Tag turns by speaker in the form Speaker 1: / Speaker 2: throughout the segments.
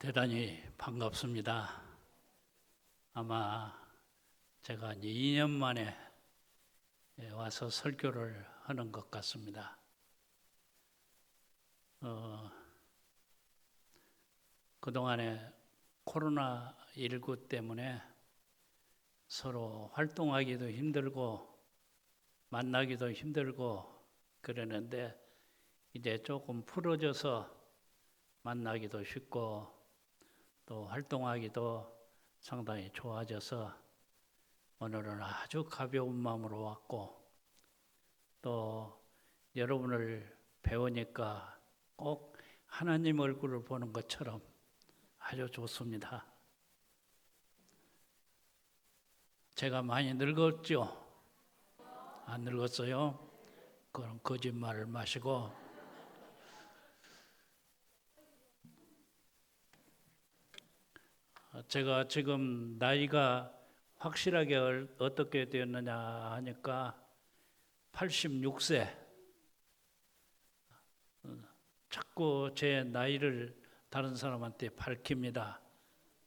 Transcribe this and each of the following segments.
Speaker 1: 대단히 반갑습니다. 아마 제가 2년 만에 와서 설교를 하는 것 같습니다. 그동안에 코로나19 때문에 서로 활동하기도 힘들고 만나기도 힘들고 그러는데 이제 조금 풀어져서 만나기도 쉽고 또 활동하기도 상당히 좋아져서 오늘은 아주 가벼운 마음으로 왔고 또 여러분을 배우니까 꼭 하나님 얼굴을 보는 것처럼 아주 좋습니다. 제가 많이 늙었죠? 안 늙었어요? 그럼 거짓말을 마시고 제가 지금 나이가 확실하게 어떻게 되었느냐 하니까 86세. 자꾸 제 나이를 다른 사람한테 밝힙니다.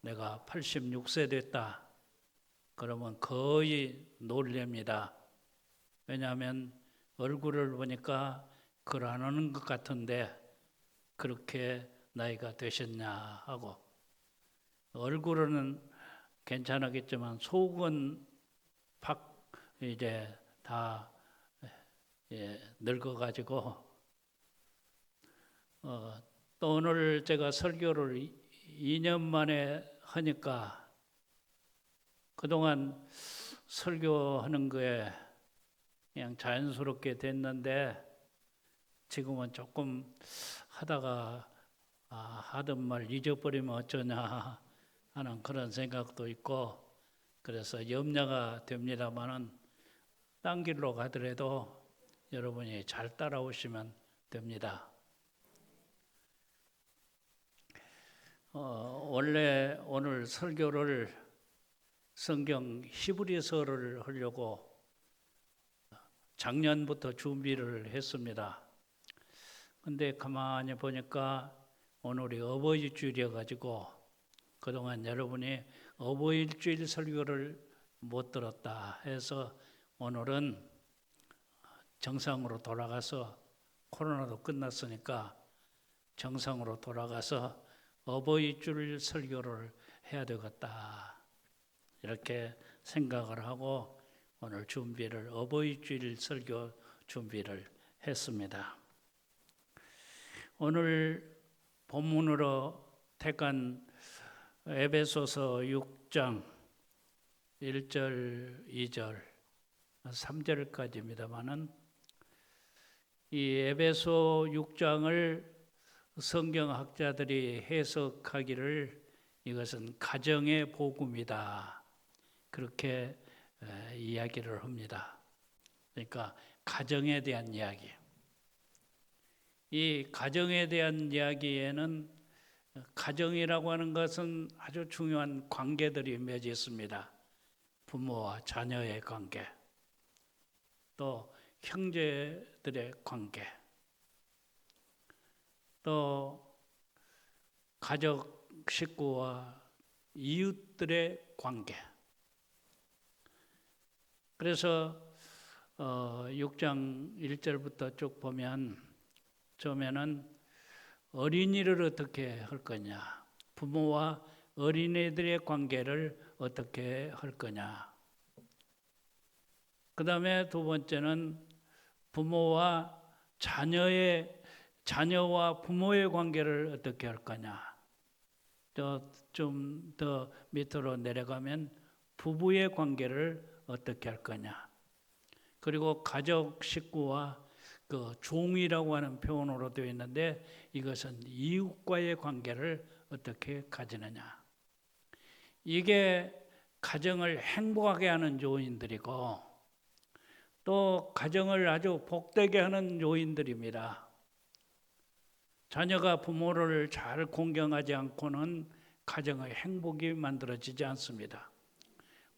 Speaker 1: 내가 86세 됐다. 그러면 거의 놀랍니다. 왜냐하면 얼굴을 보니까 글 안 하는 것 같은데 그렇게 나이가 되셨냐 하고 얼굴은 괜찮았겠지만 속은 이제 다 늙어가지고 또 오늘 제가 설교를 2년 만에 하니까 그동안 설교하는 거에 그냥 자연스럽게 됐는데 지금은 조금 하다가 하던 말 잊어버리면 어쩌냐 하는 그런 생각도 있고 그래서 염려가 됩니다만은 딴 길로 가더라도 여러분이 잘 따라오시면 됩니다. 원래 오늘 설교를 성경 히브리서를 하려고 작년부터 준비를 했습니다. 근데 가만히 보니까 오늘이 어버이주일이어가지고 그동안 여러분이 어버이주일 설교를 못 들었다 해서 오늘은 정상으로 돌아가서 코로나도 끝났으니까 정상으로 돌아가서 어버이주일 설교를 해야 되겠다 이렇게 생각을 하고 오늘 어버이주일 설교 준비를 했습니다. 오늘 본문으로 택한 에베소서 6장 1절, 2절, 3절까지입니다만은 이 에베소 6장을 성경학자들이 해석하기를 이것은 가정의 복음이다. 그렇게 이야기를 합니다. 그러니까 가정에 대한 이야기. 이 가정에 대한 이야기에는 가정이라고 하는 것은 아주 중요한 관계들이 맺어 있습니다. 부모와 자녀의 관계, 또 형제들의 관계, 또 가족 식구와 이웃들의 관계. 그래서 6장 1절부터 쭉 보면 처음에는 어린이를 어떻게 할 거냐, 부모와 어린애들의 관계를 어떻게 할 거냐. 그 다음에 두 번째는 부모와 자녀와 부모의 관계를 어떻게 할 거냐. 좀 더 밑으로 내려가면 부부의 관계를 어떻게 할 거냐. 그리고 가족 식구와 그 종이라고 하는 표현으로 되어 있는데 이것은 이웃과의 관계를 어떻게 가지느냐. 이게 가정을 행복하게 하는 요인들이고 또 가정을 아주 복되게 하는 요인들입니다. 자녀가 부모를 잘 공경하지 않고는 가정의 행복이 만들어지지 않습니다.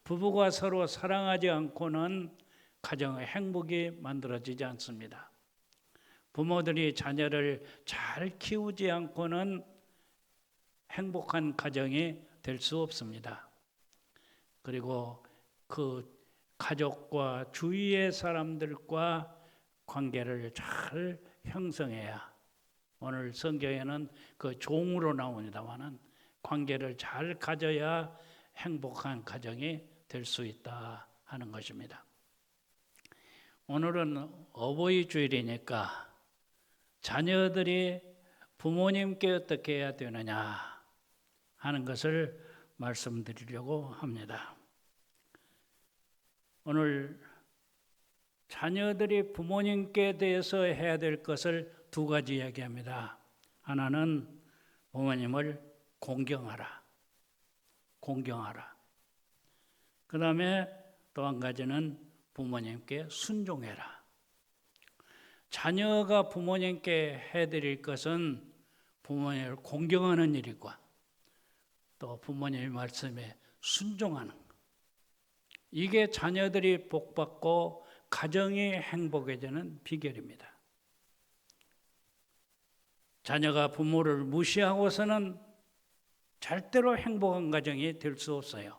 Speaker 1: 부부가 서로 사랑하지 않고는 가정의 행복이 만들어지지 않습니다. 부모들이 자녀를 잘 키우지 않고는 행복한 가정이 될 수 없습니다. 그리고 그 가족과 주위의 사람들과 관계를 잘 형성해야, 오늘 성경에는 그 종으로 나옵니다만은 관계를 잘 가져야 행복한 가정이 될 수 있다 하는 것입니다. 오늘은 어버이 주일이니까 자녀들이 부모님께 어떻게 해야 되느냐 하는 것을 말씀드리려고 합니다. 오늘 자녀들이 부모님께 대해서 해야 될 것을 두 가지 이야기합니다. 하나는 부모님을 공경하라. 공경하라. 그 다음에 또 한 가지는 부모님께 순종해라. 자녀가 부모님께 해드릴 것은 부모님을 공경하는 일이고 또 부모님의 말씀에 순종하는 것. 이게 자녀들이 복받고 가정이 행복해지는 비결입니다. 자녀가 부모를 무시하고서는 절대로 행복한 가정이 될 수 없어요.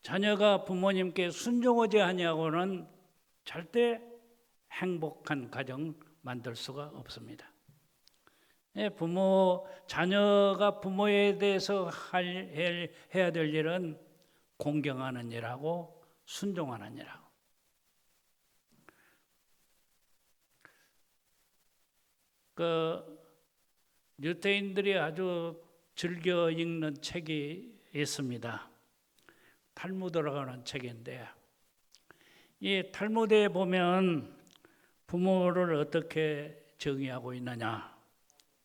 Speaker 1: 자녀가 부모님께 순종하지 아니하고는 절대 행복한 가정 만들 수가 없습니다. 자녀가 부모에 대해서 해야 될 일은 공경하는 일하고 순종하는 일하고. 유대인들이 아주 즐겨 읽는 책이 있습니다. 탈무드라고 책인데, 이 탈무드에 보면 부모를 어떻게 정의하고 있느냐?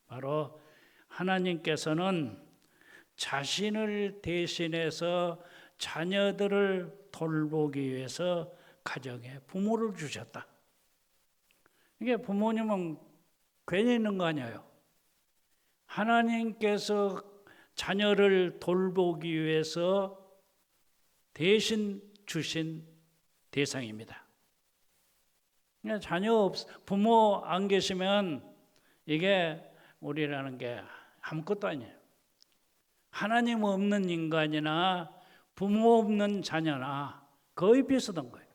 Speaker 1: 바로 하나님께서는 자신을 대신해서 자녀들을 돌보기 위해서 가정에 부모를 주셨다. 이게 부모님은 괜히 있는 거 아니에요. 하나님께서 자녀를 돌보기 위해서 대신 주신 대상입니다. 부모 안 계시면 이게 우리라는 게 아무것도 아니에요. 하나님 없는 인간이나 부모 없는 자녀나 거의 비슷한 거예요.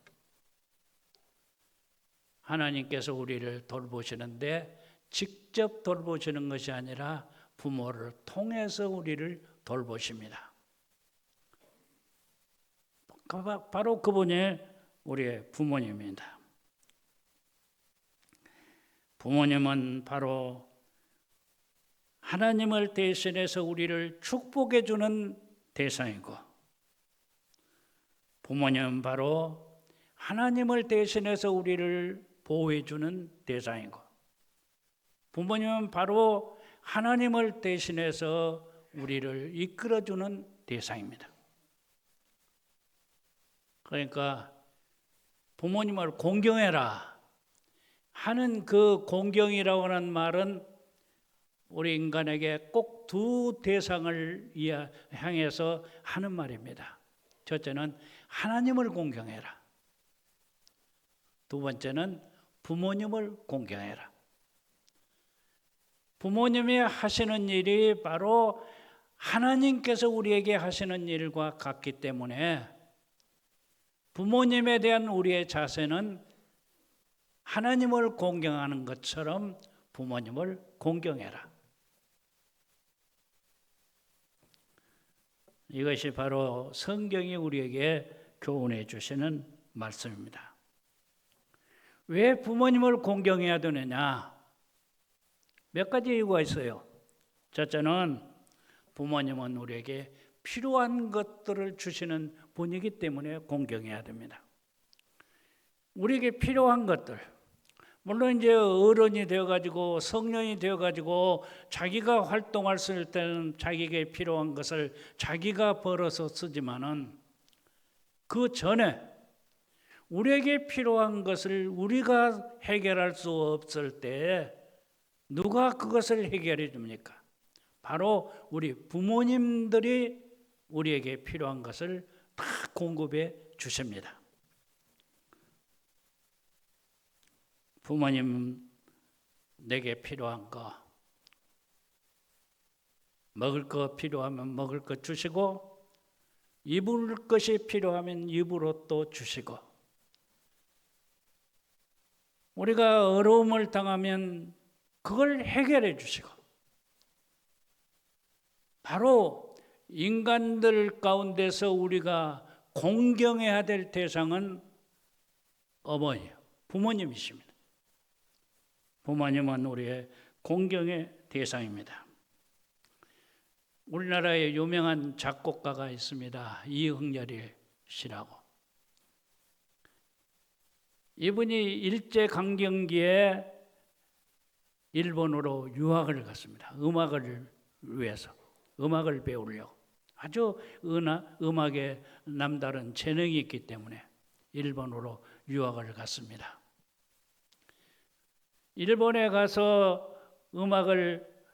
Speaker 1: 하나님께서 우리를 돌보시는데 직접 돌보시는 것이 아니라 부모를 통해서 우리를 돌보십니다. 바로 그분이 우리의 부모님입니다. 부모님은 바로 하나님을 대신해서 우리를 축복해 주는 대상이고, 부모님은 바로 하나님을 대신해서 우리를 보호해 주는 대상이고, 부모님은 바로 하나님을 대신해서 우리를 이끌어 주는 대상입니다. 그러니까 부모님을 공경해라 하는 그 공경이라고 하는 말은 우리 인간에게 꼭 두 대상을 향해서 하는 말입니다. 첫째는 하나님을 공경해라. 두 번째는 부모님을 공경해라. 부모님이 하시는 일이 바로 하나님께서 우리에게 하시는 일과 같기 때문에 부모님에 대한 우리의 자세는 하나님을 공경하는 것처럼 부모님을 공경해라. 이것이 바로 성경이 우리에게 교훈해 주시는 말씀입니다. 왜 부모님을 공경해야 되느냐? 몇 가지 이유가 있어요. 첫째는 부모님은 우리에게 필요한 것들을 주시는 분이기 때문에 공경해야 됩니다. 우리에게 필요한 것들, 물론 이제 어른이 되어가지고 성령이 되어가지고 자기가 활동할 때는 자기에게 필요한 것을 자기가 벌어서 쓰지만은 그 전에 우리에게 필요한 것을 우리가 해결할 수 없을 때 누가 그것을 해결해 줍니까? 바로 우리 부모님들이 우리에게 필요한 것을 다 공급해 주십니다. 부모님 내게 필요한 거, 먹을 거 필요하면 먹을 거 주시고 입을 것이 필요하면 입으로 또 주시고 우리가 어려움을 당하면 그걸 해결해 주시고 바로 인간들 가운데서 우리가 공경해야 될 대상은 어머니, 부모님이십니다. 부모님은 우리의 공경의 대상입니다. 우리나라에 유명한 작곡가가 있습니다. 이흥렬 씨라고. 이분이 일제강점기에 일본으로 유학을 갔습니다. 음악을 위해서, 음악을 배우려고. 아주 음악에 남다른 재능이 있기 때문에 일본으로 유학을 갔습니다. 일본에 가서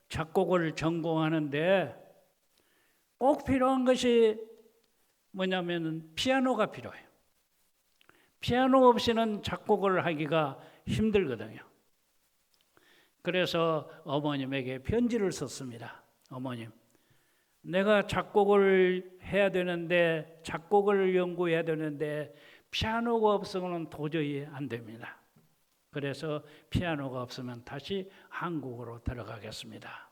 Speaker 1: 작곡을 전공하는데 꼭 필요한 것이 뭐냐면 피아노가 필요해요. 피아노 없이는 작곡을 하기가 힘들거든요. 그래서 어머님에게 편지를 썼습니다. 어머님, 내가 작곡을 해야 되는데 작곡을 연구해야 되는데 피아노가 없으면 도저히 안 됩니다. 그래서 피아노가 없으면 다시 한국으로 들어가겠습니다.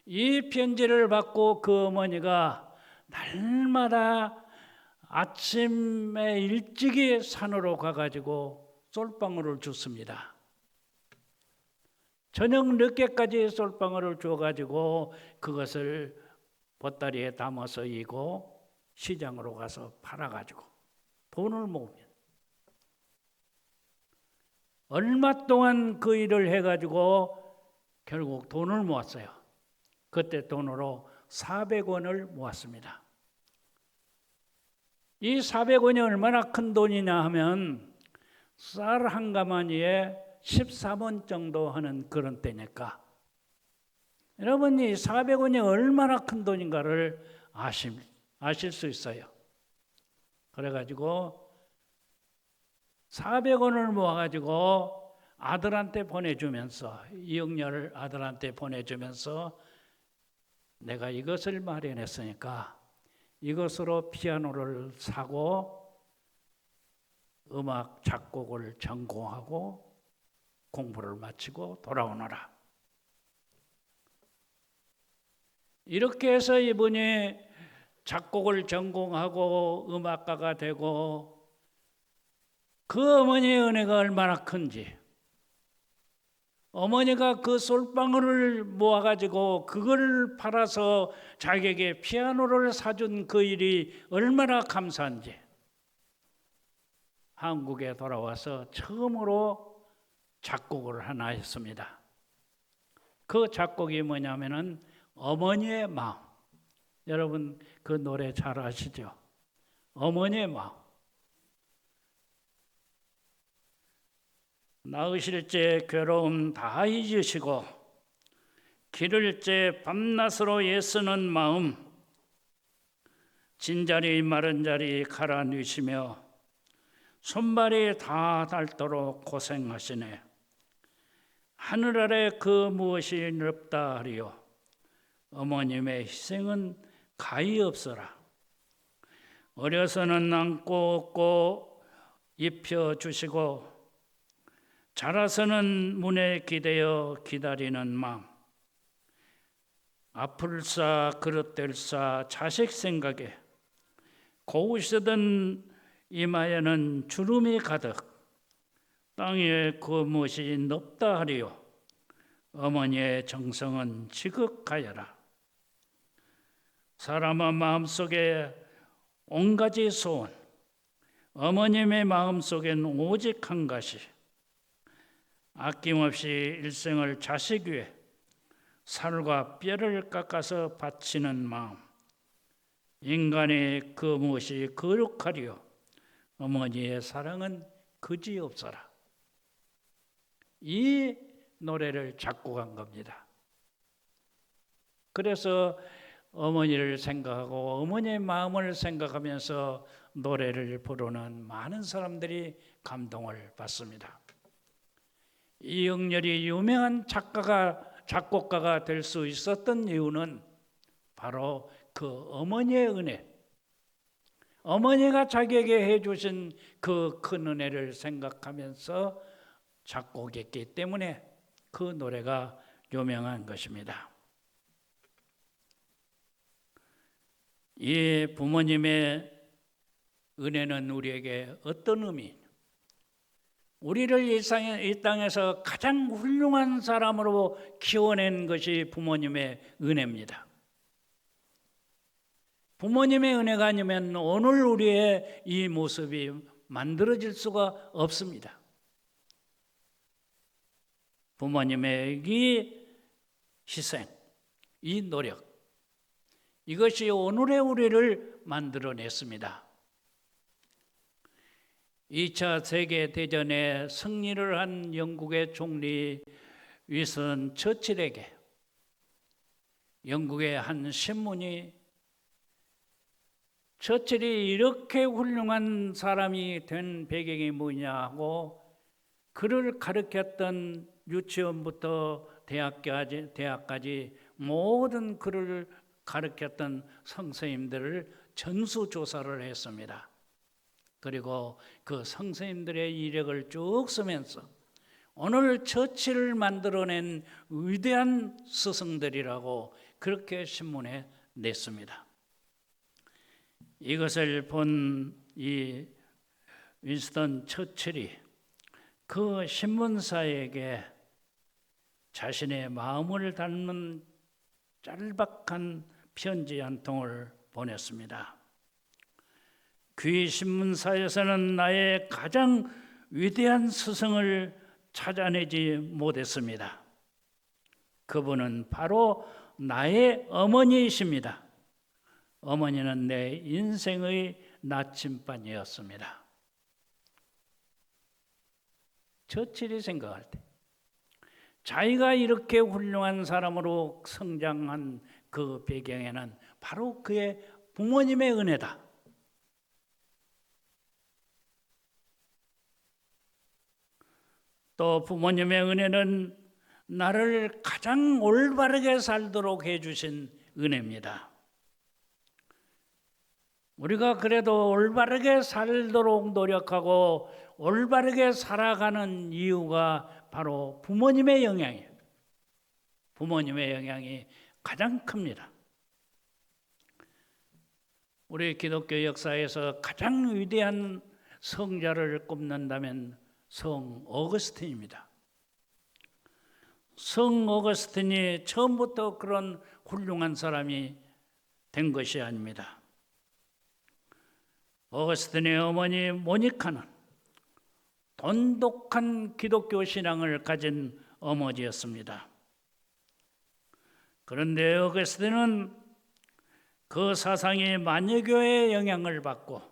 Speaker 1: 이 편지를 받고 그 어머니가 날마다 아침에 일찍이 산으로 가가지고 솔방울을 줍습니다. 저녁 늦게까지 솔방울을 줘가지고 그것을 보따리에 담아서 이고 시장으로 가서 팔아가지고 돈을 모으면 얼마 동안 그 일을 해가지고 결국 돈을 모았어요. 그때 돈으로 400원을 모았습니다. 이 400원이 얼마나 큰 돈이냐 하면 쌀 한 가마니에 13원 정도 하는 그런 때니까 여러분 이 400원이 얼마나 큰 돈인가를 아실 수 있어요. 그래가지고 400원을 모아가지고 아들한테 보내주면서 이영렬 아들한테 보내주면서 내가 이것을 마련했으니까 이것으로 피아노를 사고 음악 작곡을 전공하고 공부를 마치고 돌아오너라. 이렇게 해서 이분이 작곡을 전공하고 음악가가 되고 그 어머니의 은혜가 얼마나 큰지 어머니가 그 솔방울을 모아가지고 그걸 팔아서 자기에게 피아노를 사준 그 일이 얼마나 감사한지 한국에 돌아와서 처음으로 작곡을 하나 했습니다. 그 작곡이 뭐냐면은 어머니의 마음. 여러분 그 노래 잘 아시죠? 어머니의 마음. 낳으실 때 괴로움 다 잊으시고 기를 때 밤낮으로 애쓰는 마음 진자리 마른 자리 갈아 누시며 손발이 다 닳도록 고생하시네. 하늘 아래 그 무엇이 넓다 하리요. 어머님의 희생은 가히 없어라. 어려서는 안고 업고 입혀주시고 자라서는 문에 기대어 기다리는 마음. 아플사 그릇될사 자식 생각에 고우시던 이마에는 주름이 가득 땅에 그 무엇이 높다 하리요. 어머니의 정성은 지극하여라. 사람의 마음속에 온가지 소원, 어머님의 마음속엔 오직 한 가지 아낌없이 일생을 자식 위해 살과 뼈를 깎아서 바치는 마음. 인간의 그 무엇이 거룩하리요. 어머니의 사랑은 그지없어라. 이 노래를 작곡한 겁니다. 그래서 어머니를 생각하고 어머니의 마음을 생각하면서 노래를 부르는 많은 사람들이 감동을 받습니다. 이영렬이 유명한 작가가 작곡가가 될 수 있었던 이유는 바로 그 어머니의 은혜, 어머니가 자기에게 해주신 그 큰 은혜를 생각하면서 작곡했기 때문에 그 노래가 유명한 것입니다. 이 부모님의 은혜는 우리에게 어떤 의미? 우리를 이 땅에서 가장 훌륭한 사람으로 키워낸 것이 부모님의 은혜입니다. 부모님의 은혜가 아니면 오늘 우리의 이 모습이 만들어질 수가 없습니다. 부모님의 이 희생, 이 노력, 이것이 오늘의 우리를 만들어냈습니다. 2차 세계대전에 승리를 한 영국의 총리 윈스턴 처칠에게 영국의 한 신문이 처칠이 이렇게 훌륭한 사람이 된 배경이 뭐냐고 그를 가르쳤던 유치원부터 대학까지 모든 그를 가르쳤던 선생님들을 전수조사를 했습니다. 그리고 그 선생님들의 이력을 쭉 쓰면서 오늘 처칠을 만들어낸 위대한 스승들이라고 그렇게 신문에 냈습니다. 이것을 본 이 윈스턴 처칠이 그 신문사에게 자신의 마음을 담은 짤막한 편지 한 통을 보냈습니다. 귀 신문사에서는 나의 가장 위대한 스승을 찾아내지 못했습니다. 그분은 바로 나의 어머니이십니다. 어머니는 내 인생의 나침반이었습니다. 처칠이 생각할 때 자기가 이렇게 훌륭한 사람으로 성장한 그 배경에는 바로 그의 부모님의 은혜다. 또 부모님의 은혜는 나를 가장 올바르게 살도록 해주신 은혜입니다. 우리가 그래도 올바르게 살도록 노력하고 올바르게 살아가는 이유가 바로 부모님의 영향이에요. 부모님의 영향이 가장 큽니다. 우리 기독교 역사에서 가장 위대한 성자를 꼽는다면 성 어거스틴입니다. 성 어거스틴이 처음부터 그런 훌륭한 사람이 된 것이 아닙니다. 어거스틴의 어머니 모니카는 돈독한 기독교 신앙을 가진 어머니였습니다. 그런데 어거스틴은 그 사상이 마녀교회의 영향을 받고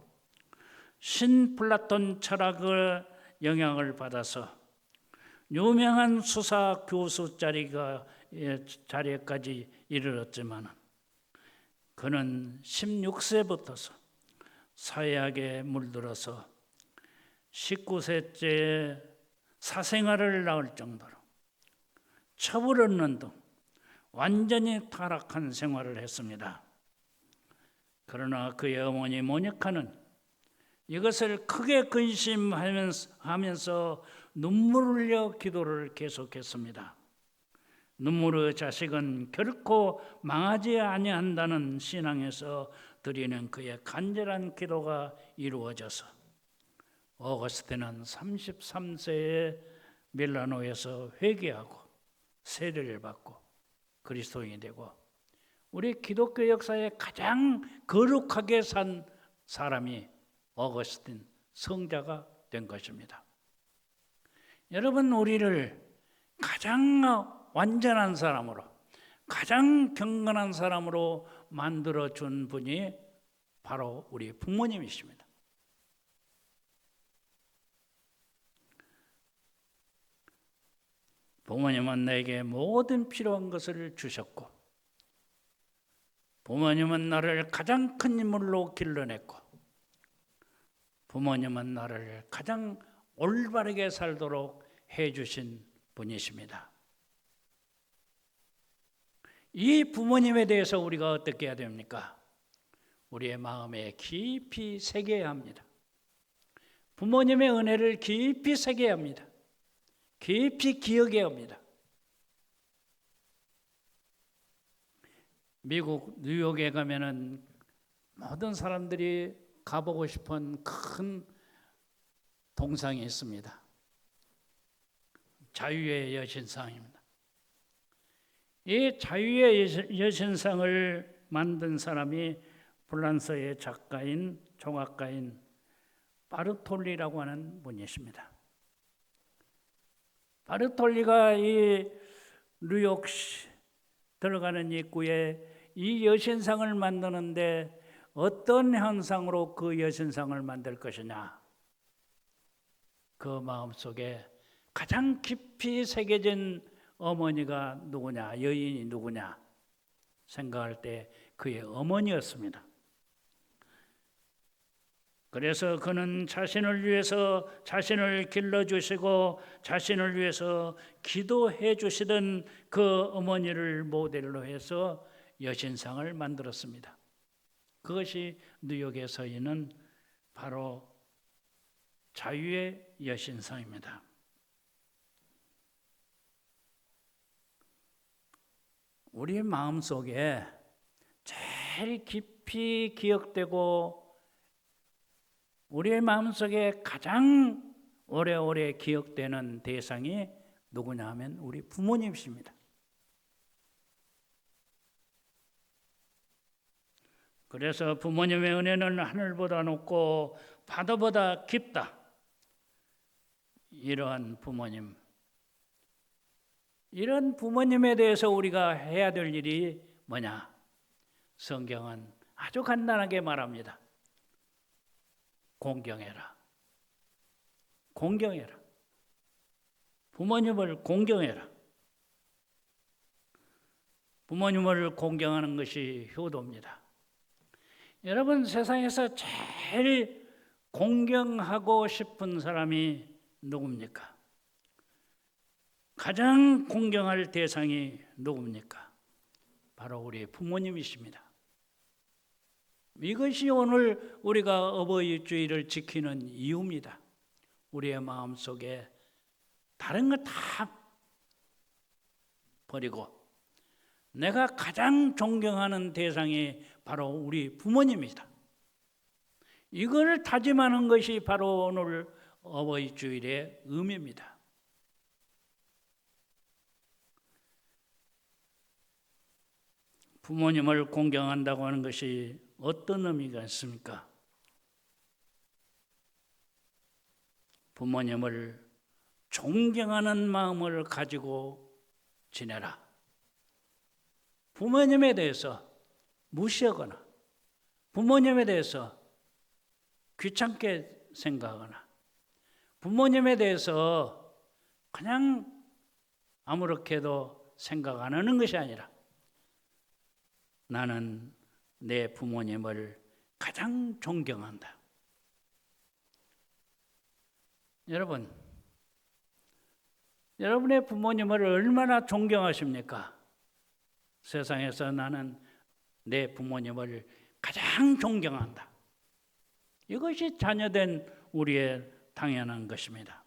Speaker 1: 신플라톤 철학의 영향을 받아서 유명한 수사 교수 자리까지 이르렀지만 그는 16세부터서 사회학에 물들어서 19세째 사생활을 낳을 정도로 첩을 얻는 등 완전히 타락한 생활을 했습니다. 그러나 그의 어머니 모니카는 이것을 크게 근심하면서 눈물을 흘려 기도를 계속했습니다. 눈물의 자식은 결코 망하지 아니한다는 신앙에서 드리는 그의 간절한 기도가 이루어져서 어거스틴은 33세에 밀라노에서 회개하고 세례를 받고 그리스도인이 되고 우리 기독교 역사에 가장 거룩하게 산 사람이 어거스틴 성자가 된 것입니다. 여러분, 우리를 가장 완전한 사람으로, 가장 경건한 사람으로 만들어준 분이 바로 우리 부모님이십니다. 부모님은 내게 모든 필요한 것을 주셨고, 부모님은 나를 가장 큰 인물로 길러냈고, 부모님은 나를 가장 올바르게 살도록 해주신 분이십니다. 이 부모님에 대해서 우리가 어떻게 해야 됩니까? 우리의 마음에 깊이 새겨야 합니다. 부모님의 은혜를 깊이 새겨야 합니다. 깊이 기억해야 합니다. 미국 뉴욕에 가면은 모든 사람들이 가보고 싶은 큰 동상이 있습니다. 자유의 여신상입니다. 이 자유의 여신상을 만든 사람이 프랑스의 작가인 종합가인 바르톨리라고 하는 분이십니다. 바르톨리가 이 뉴욕 들어가는 입구에 이 여신상을 만드는데 어떤 형상으로 그 여신상을 만들 것이냐, 그 마음속에 가장 깊이 새겨진 어머니가 누구냐, 여인이 누구냐 생각할 때 그의 어머니였습니다. 그래서 그는 자신을 위해서 자신을 길러주시고 자신을 위해서 기도해 주시던 그 어머니를 모델로 해서 여신상을 만들었습니다. 그것이 뉴욕에 서 있는 바로 자유의 여신상입니다. 우리의 마음속에 제일 깊이 기억되고 우리의 마음속에 가장 오래오래 기억되는 대상이 누구냐 하면 우리 부모님이십니다. 그래서 부모님의 은혜는 하늘보다 높고 바다보다 깊다. 이러한 부모님, 이런 부모님에 대해서 우리가 해야 될 일이 뭐냐? 성경은 아주 간단하게 말합니다. 공경해라. 공경해라. 부모님을 공경해라. 부모님을 공경하는 것이 효도입니다. 여러분, 세상에서 제일 공경하고 싶은 사람이 누굽니까? 가장 공경할 대상이 누굽니까? 바로 우리 부모님이십니다. 이것이 오늘 우리가 어버이 주일을 지키는 이유입니다. 우리의 마음속에 다른 거 다 버리고 내가 가장 존경하는 대상이 바로 우리 부모님이다. 이걸 다짐하는 것이 바로 오늘 어버이 주일의 의미입니다. 부모님을 공경한다고 하는 것이 어떤 의미가 있습니까? 부모님을 존경하는 마음을 가지고 지내라. 부모님에 대해서 무시하거나 부모님에 대해서 귀찮게 생각하거나 부모님에 대해서 그냥 아무렇게도 생각 안 하는 것이 아니라 나는 내 부모님을 가장 존경한다. 여러분, 여러분의 부모님을 얼마나 존경하십니까? 세상에서 나는 내 부모님을 가장 존경한다. 이것이 자녀된 우리의 당연한 것입니다.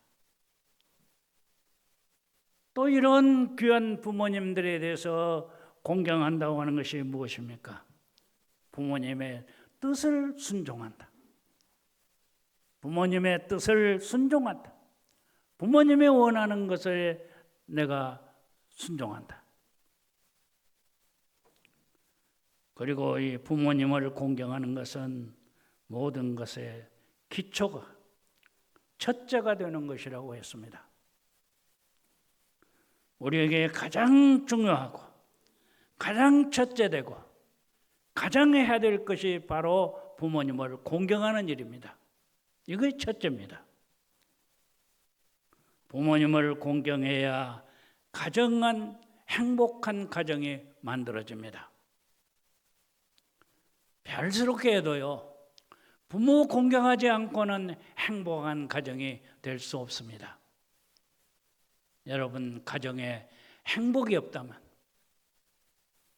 Speaker 1: 또 이런 귀한 부모님들에 대해서 공경한다고 하는 것이 무엇입니까? 부모님의 뜻을 순종한다. 부모님의 뜻을 순종한다. 부모님이 원하는 것을 내가 순종한다. 그리고 이 부모님을 공경하는 것은 모든 것의 기초가 첫째가 되는 것이라고 했습니다. 우리에게 가장 중요하고 가장 첫째되고 가장 해야 될 것이 바로 부모님을 공경하는 일입니다. 이것이 첫째입니다. 부모님을 공경해야 가정은 행복한 가정이 만들어집니다. 별스럽게 해도요, 부모 공경하지 않고는 행복한 가정이 될 수 없습니다. 여러분 가정에 행복이 없다면,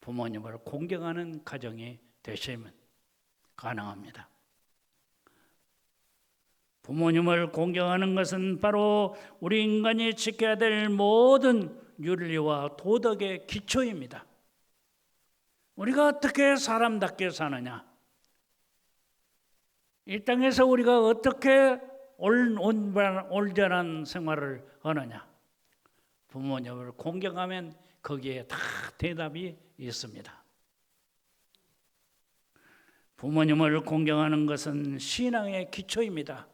Speaker 1: 부모님을 공경하는 가정이 되시면 가능합니다. 부모님을 공경하는 것은 바로 우리 인간이 지켜야 될 모든 윤리와 도덕의 기초입니다. 우리가 어떻게 사람답게 사느냐? 이 땅에서 우리가 어떻게 온전한 생활을 하느냐? 부모님을 공경하면 거기에 다 대답이 있습니다. 부모님을 공경하는 것은 신앙의 기초입니다.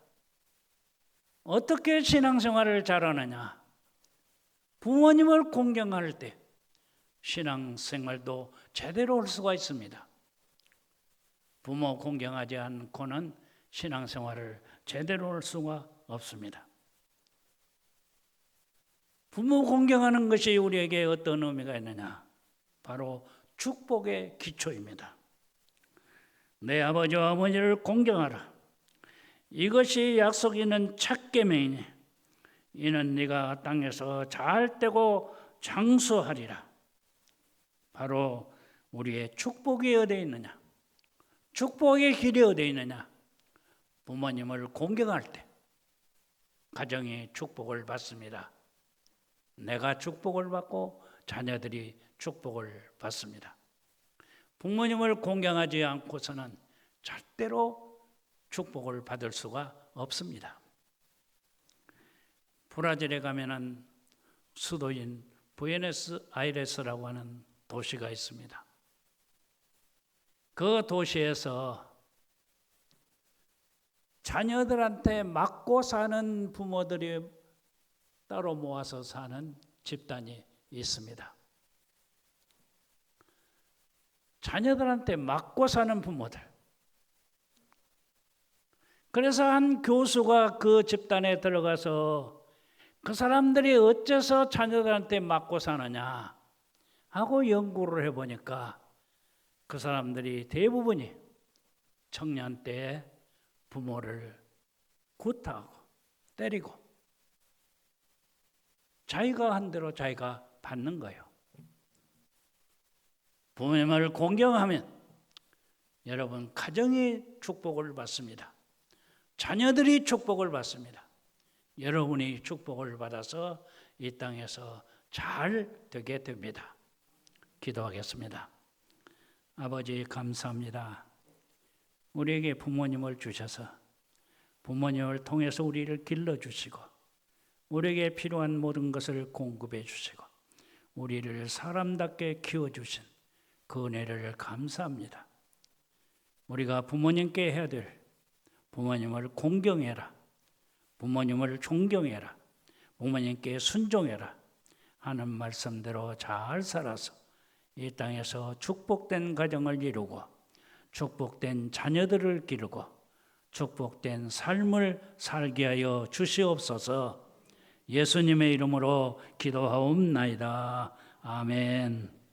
Speaker 1: 어떻게 신앙생활을 잘하느냐? 부모님을 공경할 때 신앙생활도 제대로 할 수가 있습니다. 부모 공경하지 않고는 신앙생활을 제대로 할 수가 없습니다. 부모 공경하는 것이 우리에게 어떤 의미가 있느냐? 바로 축복의 기초입니다. 내 아버지와 어머니를 공경하라. 이것이 약속 있는 첫 계명이니 이는 네가 땅에서 잘 되고 장수하리라. 바로 우리의 축복이 어디에 있느냐? 축복의 길이 어디에 있느냐? 부모님을 공경할 때 가정이 축복을 받습니다. 내가 축복을 받고 자녀들이 축복을 받습니다. 부모님을 공경하지 않고서는 절대로 축복을 받을 수가 없습니다. 브라질에 가면은 수도인 부에노스아이레스라고 하는 도시가 있습니다. 그 도시에서 자녀들한테 맞고 사는 부모들이 따로 모아서 사는 집단이 있습니다. 자녀들한테 맞고 사는 부모들. 그래서 한 교수가 그 집단에 들어가서 그 사람들이 어째서 자녀들한테 맞고 사느냐 하고 연구를 해보니까 그 사람들이 대부분이 청년 때 부모를 구타하고 때리고 자기가 한 대로 자기가 받는 거예요. 부모님을 공경하면 여러분 가정이 축복을 받습니다. 자녀들이 축복을 받습니다. 여러분이 축복을 받아서 이 땅에서 잘 되게 됩니다. 기도하겠습니다. 아버지 감사합니다. 우리에게 부모님을 주셔서 부모님을 통해서 우리를 길러주시고 우리에게 필요한 모든 것을 공급해 주시고 우리를 사람답게 키워주신 그 은혜를 감사합니다. 우리가 부모님께 해야 될 부모님을 공경해라. 부모님을 존경해라. 부모님께 순종해라. 하는 말씀대로 잘 살아서 이 땅에서 축복된 가정을 이루고 축복된 자녀들을 기르고 축복된 삶을 살게 하여 주시옵소서. 예수님의 이름으로 기도하옵나이다. 아멘.